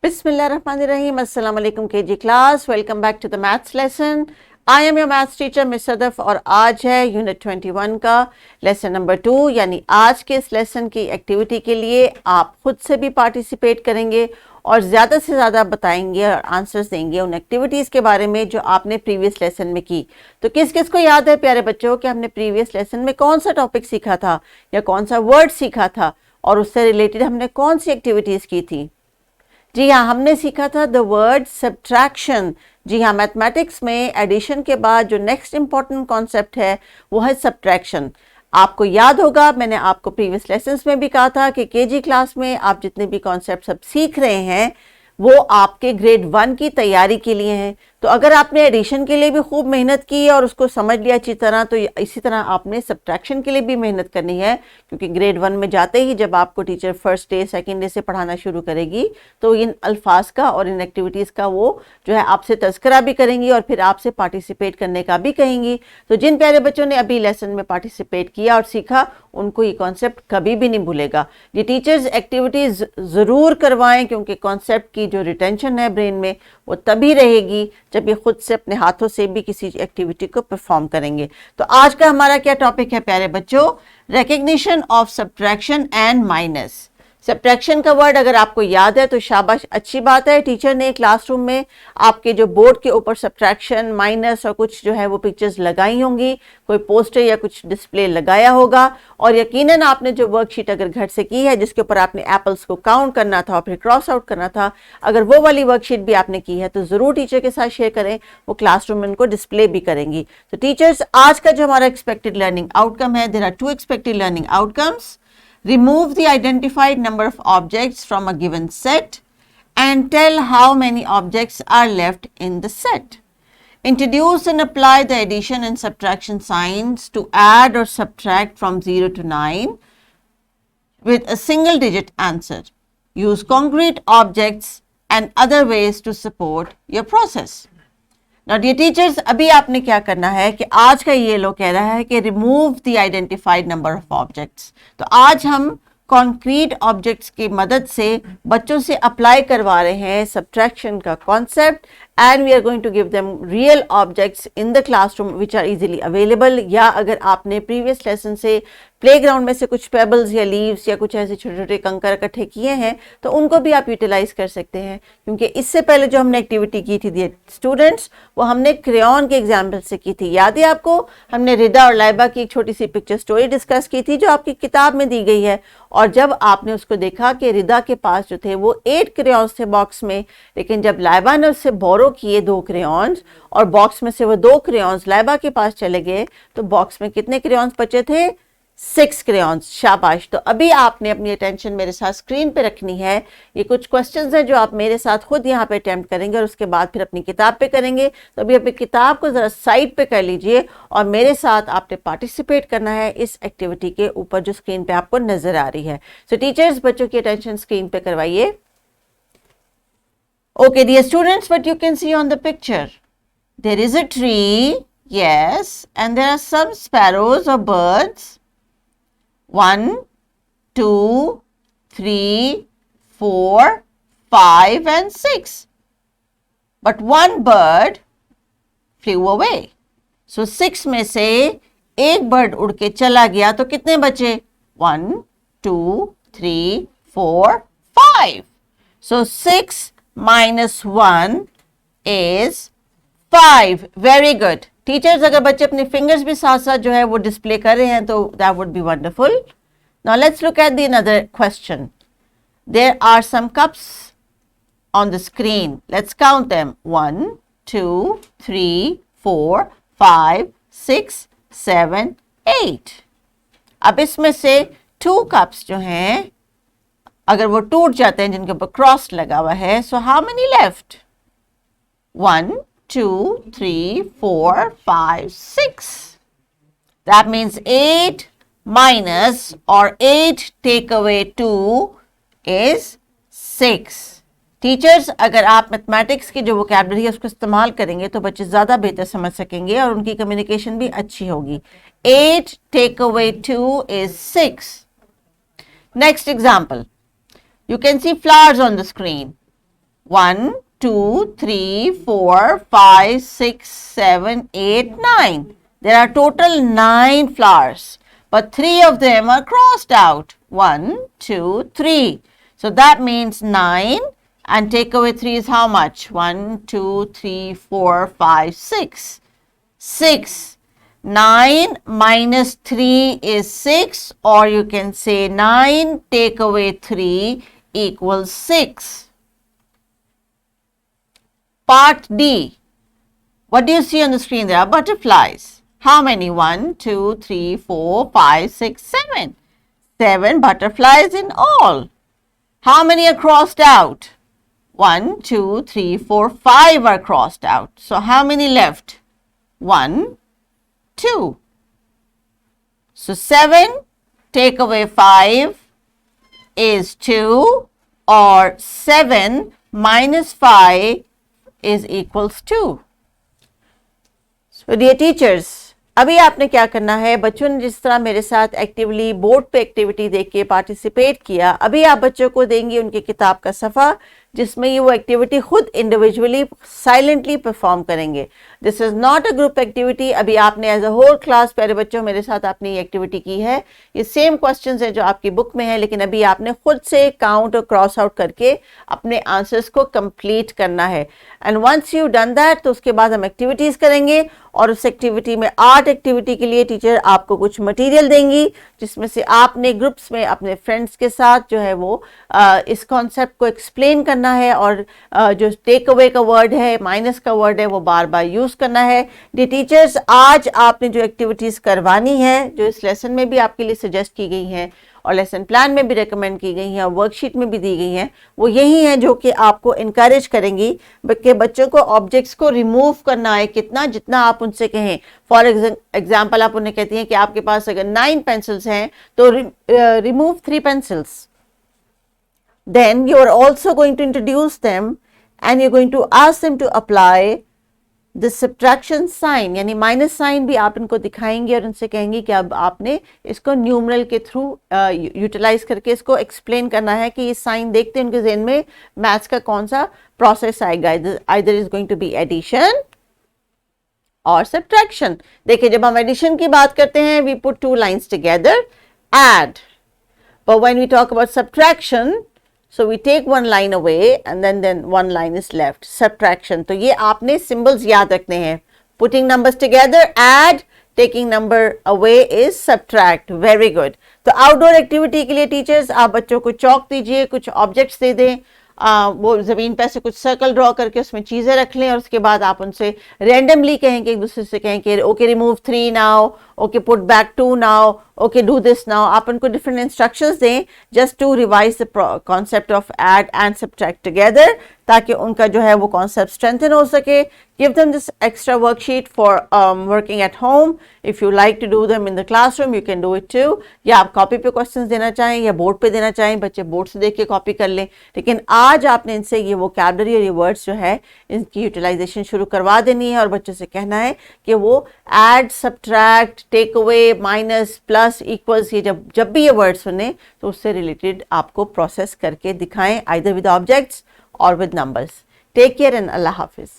Bismillahirrahmanirrahim. Assalamu alaikum KG class. Welcome back to the maths lesson. I am your maths teacher Miss Sadaf और आज है unit 21 का lesson number 2 यानी आज के इस लेसन की एक्टिविटी के लिए आप खुद से भी पार्टिसिपेट करेंगे और ज़्यादा से ज़्यादा बताएंगे और आंसर्स देंगे उन एक्टिविटीज़ के बारे में जो आपने प्रीवियस लेसन में की। तो किस किस को याद है प्यारे बच्चों कि हमने प्रीवियस लेसन में कौन सा टॉपिक सीखा था या कौन सा वर्ड सीखा था और उससे रिलेटेड हमने कौन सी एक्टिविटीज़ की थी? जी हाँ, हमने सीखा था द वर्ड सब्ट्रैक्शन। जी हाँ, मैथमेटिक्स में एडिशन के बाद जो नेक्स्ट इंपॉर्टेंट कॉन्सेप्ट है वो है सब्ट्रैक्शन। आपको याद होगा मैंने आपको प्रीवियस लेसन्स में भी कहा था कि केजी क्लास में आप जितने भी कॉन्सेप्ट सब सीख रहे हैं वो आपके ग्रेड 1 की तैयारी के लिए हैं। तो अगर आपने एडिशन के लिए भी खूब मेहनत की और उसको समझ लिया अच्छी तरह तो इसी तरह आपने सब्ट्रैक्शन के लिए भी मेहनत करनी है, क्योंकि ग्रेड 1 में जाते ही जब आपको teacher first day second day से पढ़ाना शुरू करेगी तो इन अल्फाज का और इन एक्टिविटीज़ का वो जो है आपसे तज़किरा भी करेंगी और फिर आपसे पार्टिसिपेट करने का भी कहेंगी। तो जिन प्यारे बच्चों ने अभी लेसन में पार्टिसिपेट किया और सीखा उनको ये कॉन्सेप्ट कभी भी नहीं भूलेगा। ये टीचर्स एक्टिविटीज़ ज़रूर करवाएं, क्योंकि कॉन्सेप्ट की जो रिटेंशन है ब्रेन में वो तभी रहेगी जब ये खुद से अपने हाथों से भी किसी एक्टिविटी को परफॉर्म करेंगे। तो आज का हमारा क्या टॉपिक है प्यारे बच्चों? Recognition of subtraction and minus. Subtraction का वर्ड अगर आपको याद है तो शाबाश, अच्छी बात है। टीचर ने क्लासरूम में आपके जो बोर्ड के ऊपर सब्ट्रैक्शन माइनस और कुछ जो है वो पिक्चर्स लगाई होंगी, कोई पोस्टर या कुछ डिस्प्ले लगाया होगा और यकीनन आपने जो वर्कशीट अगर घर से की है जिसके ऊपर आपने एप्पल्स को काउंट करना था और फिर क्रॉस आउट करना था, अगर वो वाली वर्कशीट भी आपने की है तो ज़रूर टीचर के साथ शेयर करें, वो क्लासरूम में उनको डिस्प्ले भी करेंगी। तो टीचर्स आज का जो हमारा एक्सपेक्टेड लर्निंग आउटकम है, there are 2 expected learning outcomes. Remove the identified number of objects from a given set and tell how many objects are left in the set. Introduce and apply the addition and subtraction signs to add or subtract from 0 to 9 with a single digit answer. Use concrete objects and other ways to support your process. Now dear teachers, अभी आपने क्या करना है कि आज का ये लो कह रहा है कि remove the identified number of objects. तो आज हम कॉन्क्रीट ऑब्जेक्ट्स की मदद से बच्चों से अप्लाई करवा रहे हैं सब्ट्रैक्शन का concept and we are going to give them real objects in the classroom which are easily available. या अगर आपने प्रीवियस लेसन से प्लेग्राउंड में से कुछ पेबल्स या लीव्स या कुछ ऐसे छोटे छोटे कंकर इकट्ठे किए हैं तो उनको भी आप यूटिलाइज कर सकते हैं, क्योंकि इससे पहले जो हमने एक्टिविटी की थी स्टूडेंट्स वो हमने क्रेयॉन के एग्जाम्पल से की थी। याद है आपको? हमने रिदा और लाइबा की एक छोटी सी पिक्चर स्टोरी डिस्कस की थी जो आपकी किताब में दी गई है, और जब आपने उसको देखा कि रिदा के पास जो थे वो 8 क्रेयॉन्स थे बॉक्स में, लेकिन जब लाइबा ने उससे बोरो किए 2 क्रेयॉन्स और बॉक्स में से वो 2 क्रेयॉन्स लाइबा के पास चले गए तो बॉक्स में कितने क्रेयॉन्स बचे थे? 6 क्रेयॉन्स। शाबाश। तो अभी आपने अपनी अटेंशन मेरे साथ स्क्रीन पे रखनी है। ये कुछ क्वेश्चंस हैं जो आप मेरे साथ खुद यहाँ पे अटेम्प्ट करेंगे और उसके बाद फिर अपनी किताब पे करेंगे। तो अभी अपनी किताब को ज़रा साइड पे कर लीजिए और मेरे साथ आपने पार्टिसिपेट करना है इस एक्टिविटी के ऊपर जो स्क्रीन पे आपको नजर आ रही है। सो टीचर्स, बच्चों की अटेंशन स्क्रीन पे करवाइए। Okay, dear students, what you can see on the picture? There is a tree, yes, and there are some sparrows or birds. 1, 2, 3, 4, 5 and 6. But one bird flew away. So 6 में से एक bird उड़ के चला गया तो कितने बचे? 1, 2, 3, 4, 5. So 6 minus 1 is 5. Very good. Teachers, अगर बच्चे अपने फिंगर्स भी साथ साथ जो है वो डिस्प्ले कर रहे हैं तो that would be wonderful. Now let's look at the another question. There are some cups on the screen. Let's count them. 1, 2, 3, 4, 5, 6, 7, 8। अब इसमें से 2 कप्स जो हैं अगर वो टूट जाते हैं जिनके ऊपर क्रॉस लगा हुआ है, so how many left? 1, 2, 3, 4, 5, 6. That means 8 minus or 8 take away 2 is 6. Teachers, अगर आप मैथमेटिक्स की जो वोकैबुलरी है उसको इस्तेमाल करेंगे तो बच्चे ज़्यादा बेहतर समझ सकेंगे और उनकी कम्युनिकेशन भी अच्छी होगी। 8 take away 2 is 6. Next example. You can see flowers on the screen. 1 2 3 4 5 6 7 8 9. There are total 9 flowers, but 3 of them are crossed out. 1 2 3. So that means 9, and take away 3 is how much? 1 2 3 4 5 6. 6. 9 minus 3 is 6, or you can say 9 take away 3 equals 6. Part D. What do you see on the screen? There are butterflies. How many? 1 2 3 4 5 6 7. 7 butterflies in all. How many are crossed out? 1 2 3 4 5 are crossed out. So how many left? 1 2. So 7 take away 5 is 2, or 7 minus 5 is equals to. So dear teachers, अभी आपने क्या करना है, बच्चों ने जिस तरह मेरे साथ एक्टिवली बोर्ड पे एक्टिविटी देख के पार्टिसिपेट किया, अभी आप बच्चों को देंगे उनकी किताब का सफ़ा जिसमें ये वो एक्टिविटी खुद इंडिविजुअली साइलेंटली परफॉर्म करेंगे. This is not a group activity. अभी आपने एज अ होल क्लास प्यारे बच्चों मेरे साथ आपने ये एक्टिविटी की है. ये सेम क्वेश्चंस हैं जो आपकी बुक में है, लेकिन अभी आपने खुद से काउंट और क्रॉस आउट करके अपने आंसर्स को कंप्लीट करना है. And once you done that, तो उसके बाद हम एक्टिविटीज़ करेंगे, और उस एक्टिविटी में आर्ट एक्टिविटी के लिए टीचर आपको कुछ मटेरियल देंगी जिसमें से आपने ग्रुप्स में अपने फ्रेंड्स के साथ जो है वो इस कॉन्सेप्ट को एक्सप्लेन करना है, और जो टेक अवे का वर्ड है, माइनस का वर्ड है, वो बार बार यूज़ करना है. डी टीचर्स, आज आपने जो एक्टिविटीज़ करवानी है, जो इस लेसन में भी आपके लिए सजेस्ट की गई हैं और लेसन प्लान में भी रिकमेंड की गई हैं और वर्कशीट में भी दी गई हैं, वो यही हैं जो कि आपको इनकरेज करेंगी कि बच्चों को ऑब्जेक्ट्स को रिमूव करना है कितना, जितना आप उनसे कहें. फॉर एग्जाम्पल आप उन्हें कहती हैं कि आपके पास अगर 9 पेंसिल्स हैं तो remove 3 pencils. Then you are also going to introduce them and you're going to ask them to apply the subtraction sign, यानी माइनस साइन भी आप इनको दिखाएंगे और उनसे कहेंगे कि अब आपने इसको न्यूमरल के थ्रू यूटिलाइज करके इसको एक्सप्लेन करना है कि ये साइन देखते हैं उनके ज़हन में मैथ्स का कौन सा प्रोसेस आएगा. Either is going to be addition और सब्ट्रैक्शन. देखिए, जब हम एडिशन की बात करते हैं we put 2 lines together, add, but when we talk about subtraction, so we take 1 line away and then 1 line is left. Subtraction. तो ये आपने symbols याद रखने हैं. Putting numbers together, add. Taking number away is subtract. Very good. तो outdoor activity के लिए teachers आप बच्चों को चौक दीजिए, कुछ objects दे दें, वो ज़मीन पर से कुछ सर्कल ड्रॉ करके उसमें चीज़ें रख लें, और उसके बाद आप उनसे रैंडमली कहेंगे, एक दूसरे से कहेंगे okay remove 3 now, okay put back 2 now, okay do this now. आप उनको डिफरेंट इंस्ट्रक्शंस दें just to revise the concept of add and subtract together, ताकि उनका जो है वो कॉन्सेप्ट स्ट्रेंथन हो सके. Give them this extra worksheet for working at home. If you like to do them in the classroom you can do it too. या आप copy पे क्वेश्चंस देना चाहें या बोर्ड पे देना चाहें, बच्चे बोर्ड से देख के कॉपी कर लें. लेकिन आज आपने इनसे ये वोकैबुलरी और ये वर्ड्स जो है इनकी यूटिलाइजेशन शुरू करवा देनी है, और बच्चों से कहना है कि वो add, subtract, take away, minus, plus, equals, ये जब भी ये वर्ड सुने तो उससे रिलेटेड आपको प्रोसेस करके दिखाएं, आइदर विद ऑब्जेक्ट्स और with numbers. Take care and अल्लाह हाफिज़.